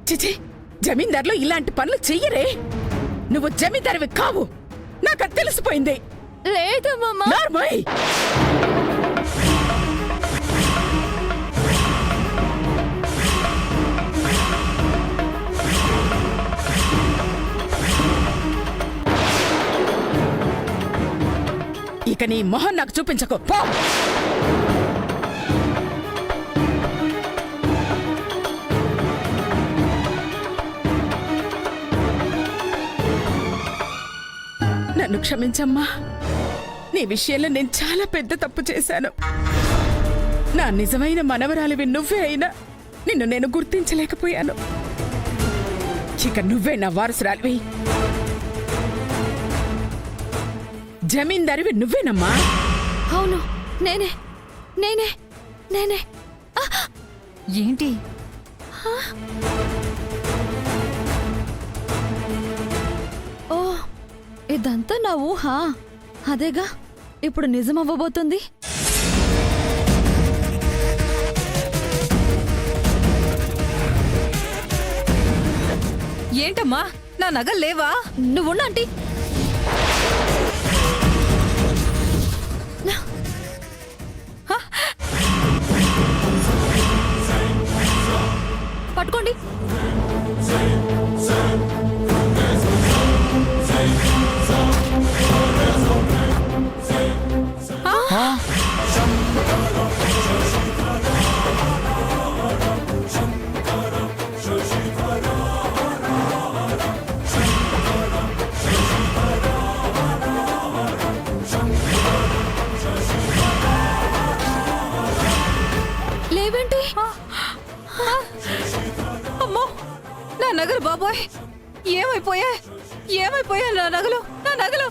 చిచి, జమీందార్లు ఇలాంటి పనులు చెయ్యరే. నువ్వు జమీందారివి కావు, నాకు తెలిసిపోయింది. లేదు అమ్మమ్మ. నార్మల్. ఇక నీ మొహం నాకు చూపించకు, పో. నన్ను క్షమించమ్మా. నీ విషయంలో నేను చాలా పెద్ద తప్పు చేశాను. నా నిజమైన మనవరాలివి నువ్వే అయినా నిన్ను నేను గుర్తించలేకపోయాను. ఇక నువ్వే నా వారసురాలివి. జమీందారివి నువ్వేనమ్మా. అవును, నేనే నేనే నేనే. ఏంటి? ఓ, ఇదంతా నా ఊహ. అదేగా ఇప్పుడు నిజం అవ్వబోతుంది. ఏంటమ్మా, నా నగలు లేవా? నువ్వున్నా ఆంటీ. పట్టుకోండి. లేవేంటి? అమ్మో, నా నగలు బాబోయ్ ఏమైపోయాయి? ఏమైపోయాయి నా నగలు? నా నగలు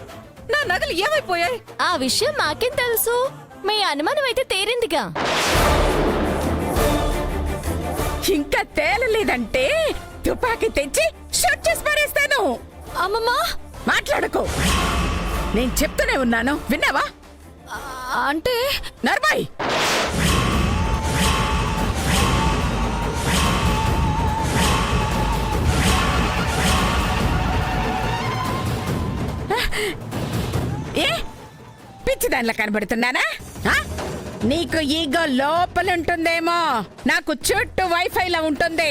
నా నగలు ఏమైపోయాయి? ఆ విషయం మాకేం తెలుసు? మీ అనుమానం అయితే తేరిందిగా. ఇంకా తేలలేదంటే తుపాకీ తెచ్చి షూట్ చేసి పారేస్తాను. అమ్మమ్మ, మాట్లాడకు. నేను చెప్తూనే ఉన్నాను, విన్నావా? అంటే నర్మాయ్. ఏ పిచ్చి దానిలా కనబడుతున్నానా? నీకు ఈగో లోపలుంటుందేమో, నాకు చుట్టూ వైఫైలా ఉంటుంది.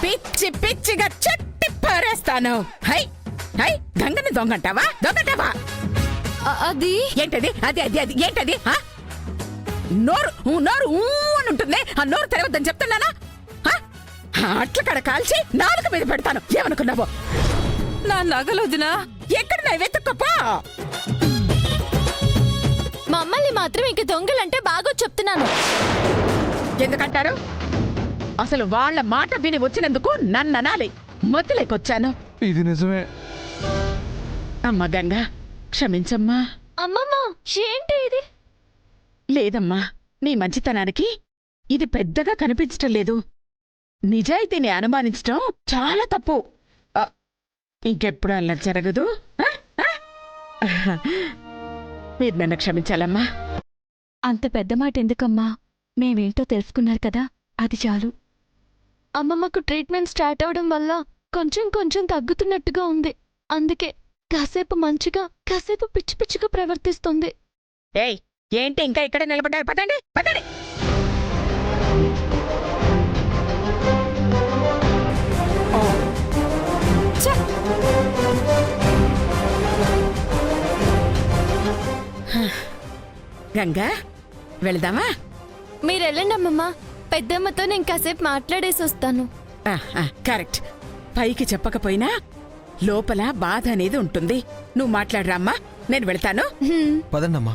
పిచ్చి పిచ్చిగా చుట్టి పారేస్తాను. హై హై, గంగని దొంగంటావా? దొంగంటావా? అది ఏంటది? అది అది అది ఏంటది? నోరు నోరు ఊ అని ఉంటుంది. ఆ నోరు తెరవద్దని చెప్తున్నానా? అట్ల కడ కాల్చి నాలుక మీద పెడతాను. ఏమనుకున్నావో? నా నగలు వదినా. ఎక్కడ నా వెతుక్కపో. మమ్మల్ని మాత్రం ఇంక దొంగలంటే బాగా చెప్తున్నాను. ఎందుకంటారు? అసలు వాళ్ళ మాట విని వచ్చినందుకు నన్ను అనాలి. మొదలేకొచ్చాను. ఇది నిజమే. అమ్మ గంగా, క్షమించమ్మా. అమ్మమ్మ, ఏంటి ఇది? లేదమ్మా, నీ మంచితనానికి ఇది పెద్దగా కనిపించటం లేదు. నిజాయితీని అనుమానించటం చాలా తప్పు. ఇంకెప్పుడు అలా జరగదు. మీరు నన్ను క్షమించాలమ్మా. అంత పెద్ద మాట ఎందుకమ్మా? మేమేంటో తెలుసుకున్నారు కదా, అది చాలు. అమ్మమ్మకు ట్రీట్మెంట్ స్టార్ట్ అవడం వల్ల కొంచెం కొంచెం తగ్గుతున్నట్టుగా ఉంది. అందుకే కాసేపు మంచిగా, కాసేపు పిచ్చి పిచ్చిగా ప్రవర్తిస్తుంది. ఏయ్, ఏంటి ఇంకా ఇక్కడ నిలబడ్డారు? పదండి పదండి. గంగా, వెళదామా? మీరెళ్ళండి అమ్మమ్మ. పెద్దమ్మతో నేను కాసేపు మాట్లాడేసి వస్తాను. కరెక్ట్. పైకి చెప్పకపోయినా లోపల బాధ అనేది ఉంటుంది. నువ్వు మాట్లాడరామ్మా, నేను వెళ్తాను. పదండమ్మా.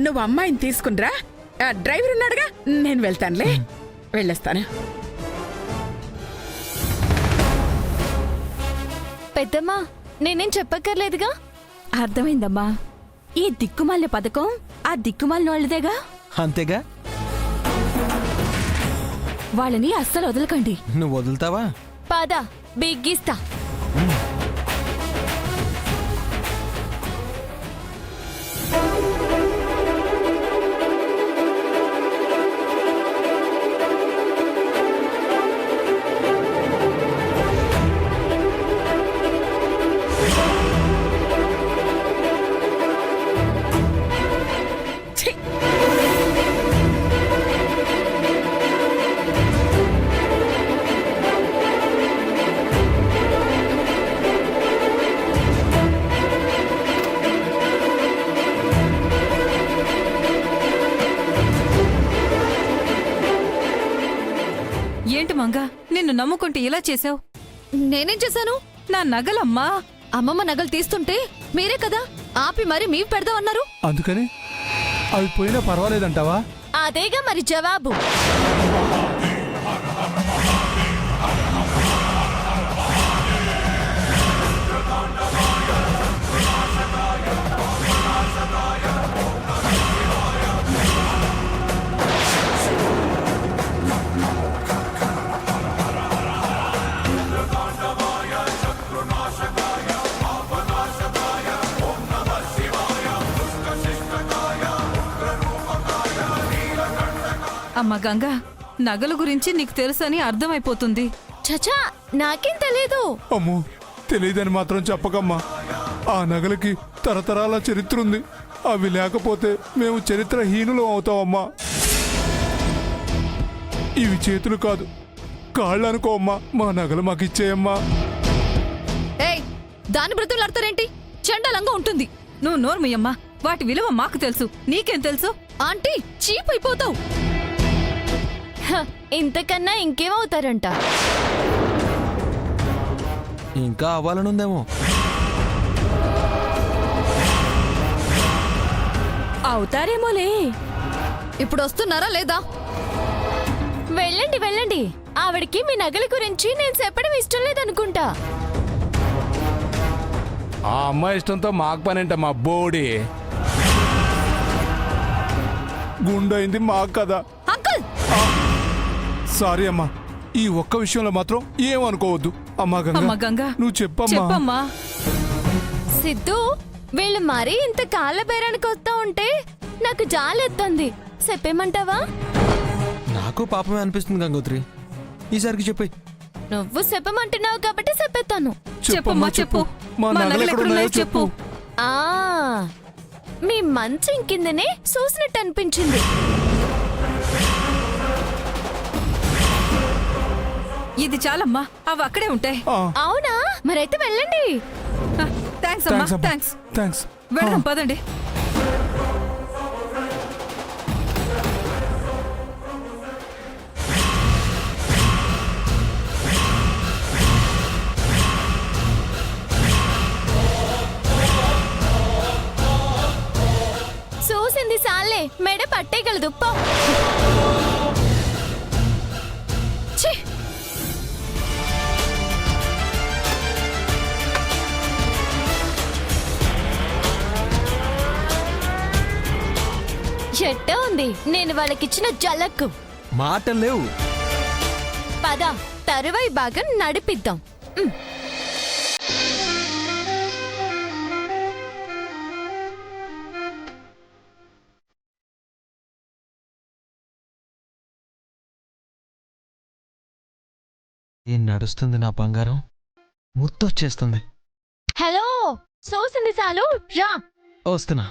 నువ్వు అమ్మాయిని తీసుకునిరా. డ్రైవర్ ఉన్నాడుగా, నేను వెళ్తానులే. వెళ్ళొస్తాను. పెద్దమ్మా, నేనేం చెప్పక్కర్లేదుగా? అర్థమైందమ్మా. ఈ దిక్కుమాలిన పథకం ఆ దిక్కుమాలిన వాళ్ళదేగా. అంతేగా. వాళ్ళని అస్సలు వదలకండి. నువ్వు వదులుతావా? పద, బిగ్గిస్తా. ఏంటి మంగ నిన్ను నమ్ముకుంటే ఇలా చేసావు? నేనేం చేశాను? నా నగలమ్మా. అమ్మమ్మ నగలు తీస్తుంటే మీరే కదా ఆపి మరి మీవి పెడదామన్నారు. అందుకని అవి పోయినా పర్వాలేదంటావా? అదేగా మరి జవాబు. అమ్మ గంగా, నగల గురించి నీకు తెలుసని అర్థమైపోతుంది. చచా, నాకేం తెలీదు. అమ్మో, తెలియదని మాత్రం చెప్పకమ్మా. ఆ నగలకి తరతరాల చరిత్ర ఉంది. అవి లేకపోతే మేము చరిత్రహీనులం అవుతామమ్మా. ఇవి చేతులు కాదు, కాళ్ళు అనుకో అమ్మా. మా నగలు మాకు ఇచ్చేయమ్మా. ఏయ్, దాని బ్రతులాడతారేంటి? చండాలంగా ఉంటుంది. నువ్వు నోర్మయ్యమ్మా. వాటి విలువ మాకు తెలుసు, నీకేం తెలుసు? ఆంటీ, చీప్ అయిపోతావు. హ, ఇంతకన్నా ఇంకేమవుతారంట? ఇంకా అవ్వాలనుందేమో. అవుతారేమోలే. ఇప్పుడు వస్తున్నారా లేదా? వెళ్ళండి వెళ్ళండి. ఆవిడకి మీ నగల గురించి నేను చెప్పడం ఇష్టం లేదనుకుంటా. ఆ అమ్మాయి ఇష్టంతో మాకు పనేంటమ్మా బోడి. గుండైంది మాకు కదా. అంకుల్, సారీ అమ్మా, ఈ ఒక్క విషయంలో మాత్రం ఏమనుకోవద్దు. అమ్మా అమ్మ గంగా, గంగా, నువ్వు చెప్పమ్మా. చెప్పమ్మా. సిద్ధు, వీళ్ళు మరీ ఇంత కాళ్ళ బేరానికి వస్తా ఉంటే నాకు జాలెత్తంది. చెప్పేమంటావా? నాకు పాపమే అనిపిస్తుంది గంగోత్రి. ఈసారికి చెప్పి. నువ్వు చెప్పమంటున్నావు కాబట్టి చెప్పేస్తాను. చెప్పమ్మా, చెప్పు. మా నగలు ఎక్కడున్నాయో చెప్పు. ఆ, మీ మంచం కిందనే చూసినట్టు అనిపించింది. ఇది చాలమ్మా, అవి అక్కడే ఉంటాయి. అవునా? మరైతే వెళ్ళండి. థ్యాంక్స్ అమ్మా, థ్యాంక్స్ అమ్మా. థ్యాంక్స్. థ్యాంక్స్. వెళ్దాం పదండి. చూసింది సాలే, మెడ పట్టేయగలదు. పో. ఛీ! ఎట్టా ఉంది నేను వాళ్ళకిచ్చిన జలక్కు? మాటలు లేవు. పద, తరువాయి భాగం నడిపిద్దాం. ఏం నడుస్తుంది నా బంగారం? ముత్తొచ్చేస్తుంది. హలో, చూసింది చాలు, రా. వస్తున్నా.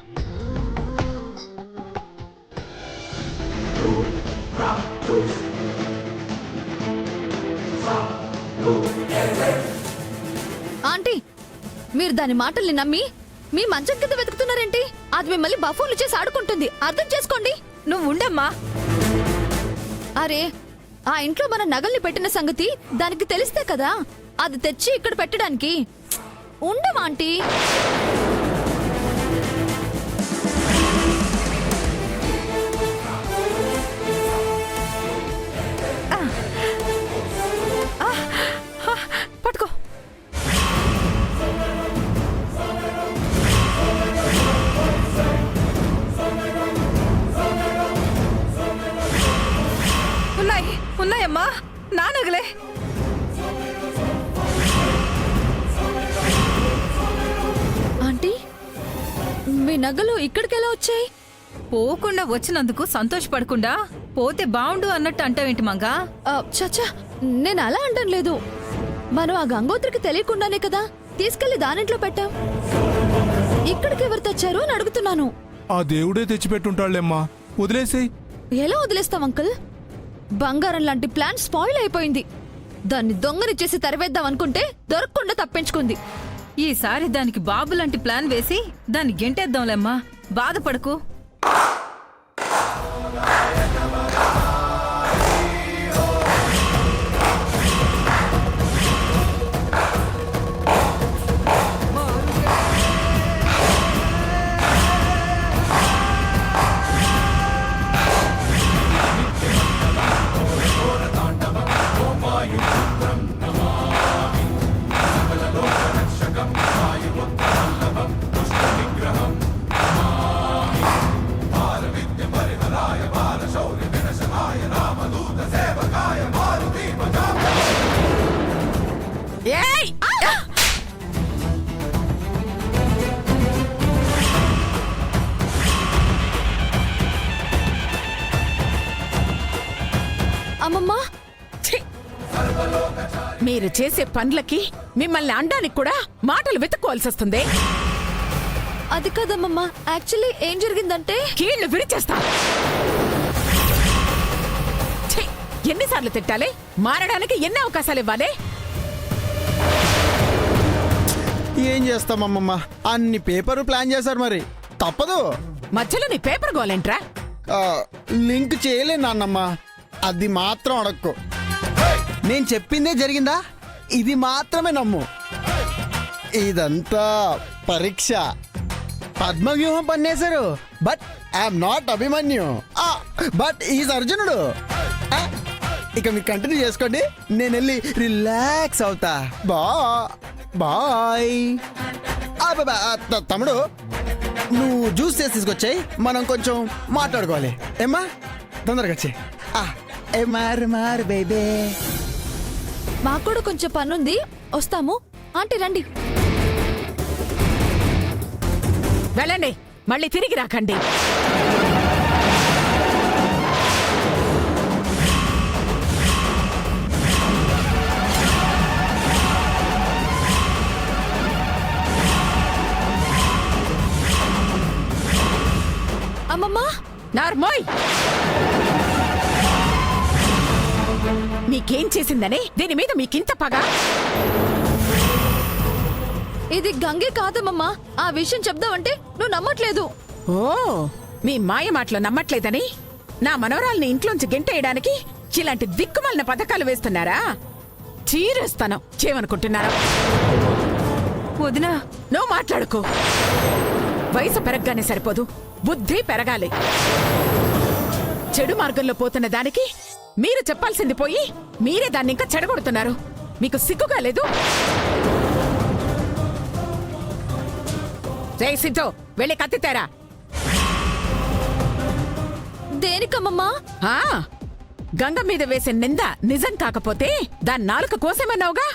ఆంటీ, మీరు దాని మాటల్ని నమ్మి మీ మంచం కింద వెతుకుతున్నారేంటి? అది మిమ్మల్ని బఫూన్లు చేసి ఆడుకుంటుంది. అర్థం చేసుకోండి. నువ్వు ఉండమ్మా. అరే, ఆ ఇంట్లో మన నగల్ని పెట్టిన సంగతి దానికి తెలిస్తే కదా అది తెచ్చి ఇక్కడ పెట్టడానికి. ఉండమా ఆంటీ? పట్టుకో. ఉన్నాయి, ఉన్నాయమ్మా, నా నగలే. ఆంటీ, మీ నగలు ఇక్కడికెలా వచ్చాయి? పోకుండా వచ్చినందుకు సంతోషపడకుండా పోతే బావుండు అన్నట్టు అంటావేంటి మంగా? చచ్చా, నేను అలా అంటం లేదు. మనం ఆ గంగోత్రికి తెలియకుండానే కదా తీసుకెళ్లి దానింట్లో పెట్టాం. ఇక్కడికి ఎవరు తెచ్చారు అని అడుగుతున్నాను. ఆ దేవుడే తెచ్చిపెట్టుంటాళ్లేమ్మా, వదిలేసేయ్. ఎలా వదిలేస్తాం అంకుల్? బంగారం లాంటి ప్లాన్ స్పాయిల్ అయిపోయింది. దాన్ని దొంగనిచ్చేసి తరివేద్దాం అనుకుంటే దొరకకుండా తప్పించుకుంది. ఈసారి దానికి బాబు లాంటి ప్లాన్ వేసి దాన్ని గెంటేద్దాంలేమ్మా, బాధపడకు. అమ్మమ్మ ఛీ! మీరు చేసే పనులకి మిమ్మల్ని అనడానికి కూడా మాటలు వెతుక్కోవాల్సి వస్తుంది. అది కాదమ్మమ్మ, యాక్చువల్లీ ఏం జరిగిందంటే కీళ్లు విరిచేస్తా. ఛీ! ఎన్నిసార్లు తిట్టాలి? మారడానికి ఎన్ని అవకాశాలు ఇవ్వాలి? ఏం చేస్తామమ్మమ్మ, అన్ని పేపర్లు ప్లాన్ చేశారు, మరి తప్పదు. మధ్యలో నీ పేపర్ గోలేంట్రా? ఆ, లింక్ చేయలే నాన్నమ్మ, అది మాత్రం అడక్కు. నేను చెప్పిందే జరిగిందా, ఇది మాత్రమే నమ్ము. ఇదంతా పరీక్ష. పద్మవ్యూహం పన్నేశారు, but I'm not Abhimanyu, but is అర్జునుడు. ఆ, ఇక మీరు కంటిన్యూ చేసుకోండి, నేను వెళ్ళి రిలాక్స్ అవుతా. బాయ్. తమ్ముడు, నువ్వు జ్యూస్ చేసి తీసుకొచ్చాయి, మనం కొంచెం మాట్లాడుకోవాలి. ఏమ్మా, తొందరగా వచ్చాయి. మారు బేబే. మాకు కూడా కొంచెం పనుంది, వస్తాము. ఆంటీ రండి. వెళ్ళండి, మళ్ళీ తిరిగి రాకండి. అమ్మమ్మ నార్మోయ్, మీకేం చేసిందని దీని మీద మీకింత పగ? ఇది గంగే కాదమ్మమ్మ, ఆ విషయం చెప్దామంటే నువ్వు నమ్మట్లేదు. ఓ, మీ మాయ మాటలు నమ్మట్లేదని నా మనవరాల్ని ఇంట్లోంచి గెంటేయడానికి ఇలాంటి దిక్కుమాలిన పథకాలు వేస్తున్నారా? చీరేస్తాను. చేయమనుకుంటున్నారా? వదినా, నువ్వు మాట్లాడుకో. వయసు పెరగగానే సరిపోదు, బుద్ధి పెరగాలి. చెడు మార్గంలో పోతున్న దానికి మీరు చెప్పాల్సింది పోయి మీరే దాన్ని ఇంకా చెడగొడుతున్నారు. మీకు సిగ్గుగా లేదు? జై సిద్ధు, వెళ్ళి కత్తితేరా. దేనికమ్మమ్మా? ఆ, గంగ మీద వేసే నింద నిజం కాకపోతే దాని నాలుక కోసేమన్నావుగా.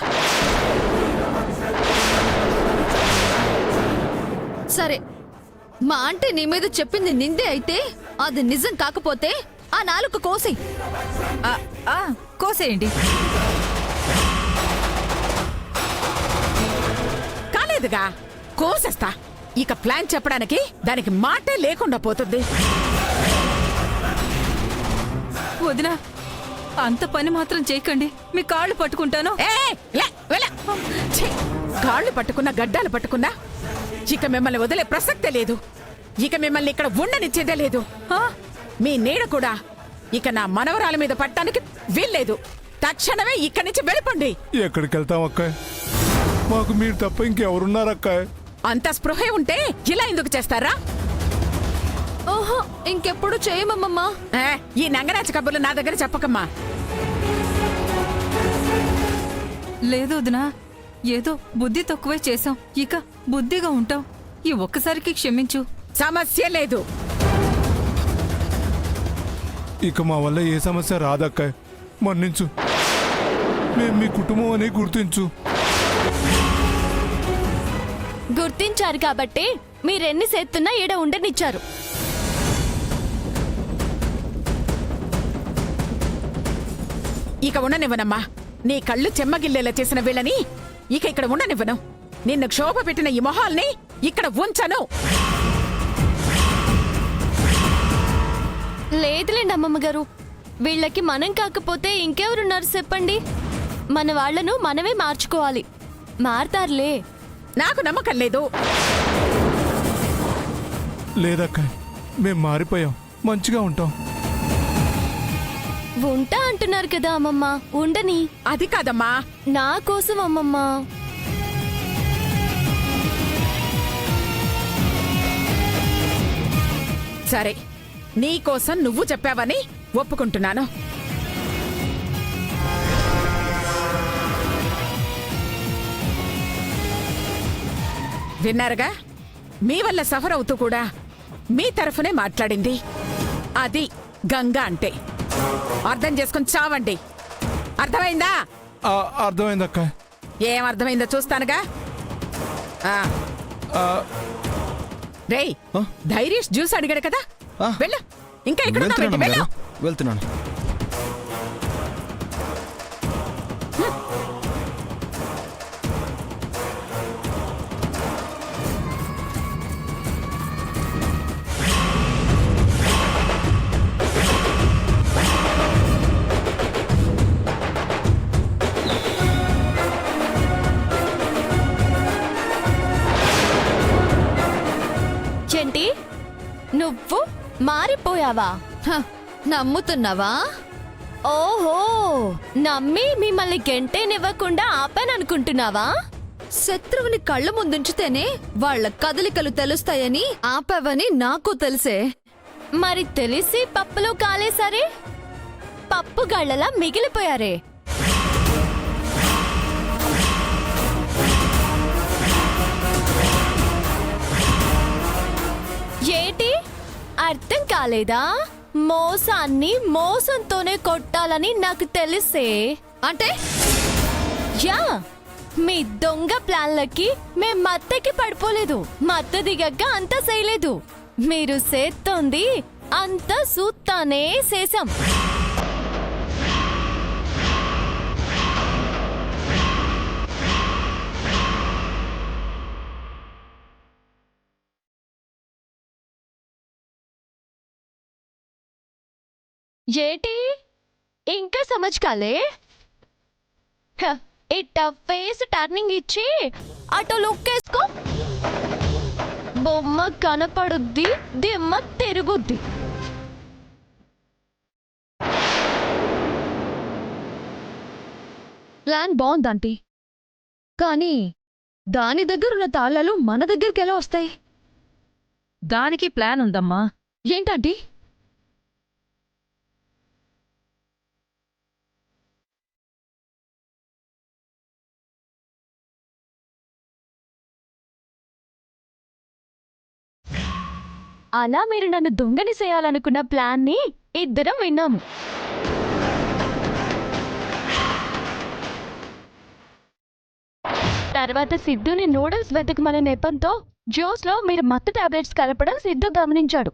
సరే, మా ఆంటీ నీ మీద చెప్పింది నిందే అయితే అది నిజం కాకపోతే ఆ నాలుక కోసి. కోసేయండి. కాలేదుగా, కోసేస్తా. ఇక ప్లాన్ చెప్పడానికి దానికి మాటే లేకుండా పోతుంది. వదినా, అంత పని మాత్రం చేయకండి, మీ కాళ్ళు పట్టుకుంటాను. ఛీ! కాళ్ళు పట్టుకున్నా గడ్డాలు పట్టుకున్నా ఇక మిమ్మల్ని వదిలే ప్రసక్తే లేదు. ఇక మిమ్మల్ని ఇక్కడ ఉండనిచ్చేదే లేదు. మీ నీడ కూడా ఇక నా మనవరాల మీద పట్టడానికి వీల్లేదు. తక్షణమే ఇక్కడి నుంచి వెళ్ళిపోండి. ఎక్కడికి వెళ్తాం అక్కాయ్? మాకు మీరు తప్ప ఇంకెవరున్నారు అక్కాయ్? అంత స్పృహే ఉంటే ఇలా ఎందుకు చేస్తారా? ఓహో, ఇంకెప్పుడు చేయమమ్మమ్మా. ఈ నంగనాచ కబుర్లు నా దగ్గర చెప్పకమ్మా. లేదు వదినా, ఏదో బుద్ధి తక్కువే చేశాం, ఇక బుద్ధిగా ఉంటాం. ఈ ఒక్కసారికి క్షమించు. సమస్య లేదు. ఇక మా వల్ల ఏ సమస్య రాదక్కాయ్, మన్నించు. మేము మీ కుటుంబం అని గుర్తించు. గుర్తించారు కాబట్టే మీరెన్ని సేత్తున్నా ఈడ ఉండనిచ్చారు. ఇక ఉండనివ్వనమ్మా. నీ కళ్ళు చెమ్మగిల్లేలా చేసిన వీళ్ళని ఇక ఇక్కడ ఉండనివ్వను. నిన్ను క్షోభ పెట్టిన ఈ మొహాల్ని ఇక్కడ ఉంచను. లేదులేండి అమ్మమ్మ గారు, వీళ్ళకి మనం కాకపోతే ఇంకెవరున్నారు చెప్పండి. మన వాళ్లను మనమే మార్చుకోవాలి. మారతారులే. నాకు నమ్మకం లేదు. లేదక్కాయ్, మేం మారిపోయాం, మంచిగా ఉంటాం. ఉంటా అంటున్నారు కదా అమ్మమ్మ, ఉండని. అది కాదమ్మా. నా కోసం అమ్మమ్మ. సరే, నీ కోసం నువ్వు చెప్పావని ఒప్పుకుంటున్నాను. విన్నారుగా, మీ వల్ల సఫర్ అవుతూ కూడా మీ తరఫునే మాట్లాడింది. అది గంగా అంటే. అర్థం చేసుకుని చావండి. అర్థమైందా? అర్థమైందక్కాయ్. ఏం అర్థమైందో చూస్తానుగా. రేయ్, ధైర్యష్ జ్యూస్ అడిగాడు కదా, వెళ్ళు. ఇంకా ఎక్కడ వెళ్తున్నాను. నమ్ముతున్నావా? హ, నమ్ముతున్నావా? ఓహో, నమ్మి మిమ్మల్ని గెంటేనివ్వకుండా ఆపాననుకుంటున్నావా? శత్రువుని కళ్ళ ముందుంచితేనే వాళ్ళ కదలికలు తెలుస్తాయని ఆపావని నాకు తెలిసే. మరి తెలిసి పప్పులో కాలేసరే పప్పు గళ్ళలా మిగిలిపోయారే. ఏటి అర్థం కాలేదా? మోసాన్ని మోసంతోనే కొట్టాలని నాకు తెలిసే. అంటే యా, మీ దొంగ ప్లాన్లకి మేం మత్తెకి పడిపోలేదు. మత్త దిగక అంతా చేయలేదు. మీరు సేత్తోంది అంతా సూత్తానే చేసాం. ఏటి ఇంకా సమజ్ కాలే? హ, ఇట్ట ఫేస్ టర్నింగ్ ఇచ్చి అటు లుక్ వేసుకో. బొమ్మ కనపడుద్ది, దిమ్మ తిరుగుద్ది. ప్లాన్ బాగుందంటీ, కానీ దాని దగ్గరున్న తాళాలు మన దగ్గరికి ఎలా వస్తాయి? దానికి ప్లాన్ ఉందమ్మా. ఏంటంటీ? అలా మీరు నన్ను దొంగని చేయాలనుకున్న ప్లాన్ని ఇద్దరం విన్నాము. తర్వాత సిద్ధుని నూడిల్స్ వెతకమనే నెపంతో జ్యూస్లో మీరు మత్తు టాబ్లెట్స్ కలపడం సిద్ధు గమనించాడు.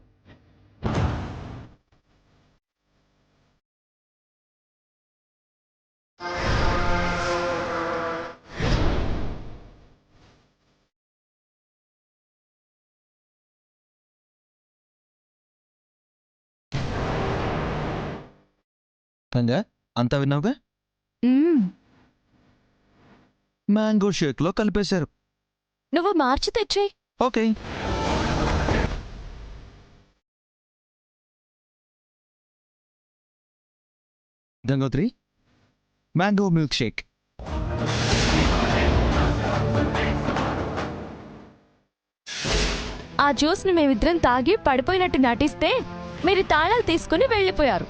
సంజయ్, అంతా విన్నావుగా? మ్యాంగో షేక్లో కలిపేశారు. నువ్వు మార్చి తెచ్చేయి. Okay. Gangotri, mango milkshake. ఆ జ్యూస్ని మేమిద్దరం తాగి పడిపోయినట్టు నటిస్తే మీరు తాళాలు తీసుకుని వెళ్ళిపోయారు.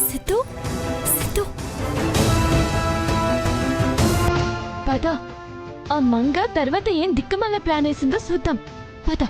సిద్ధు, సిద్ధు, పద. ఆ మంగ తర్వాత ఏం దిక్కుమాల ప్లాన్ వేసిందో చూద్దాం. పద.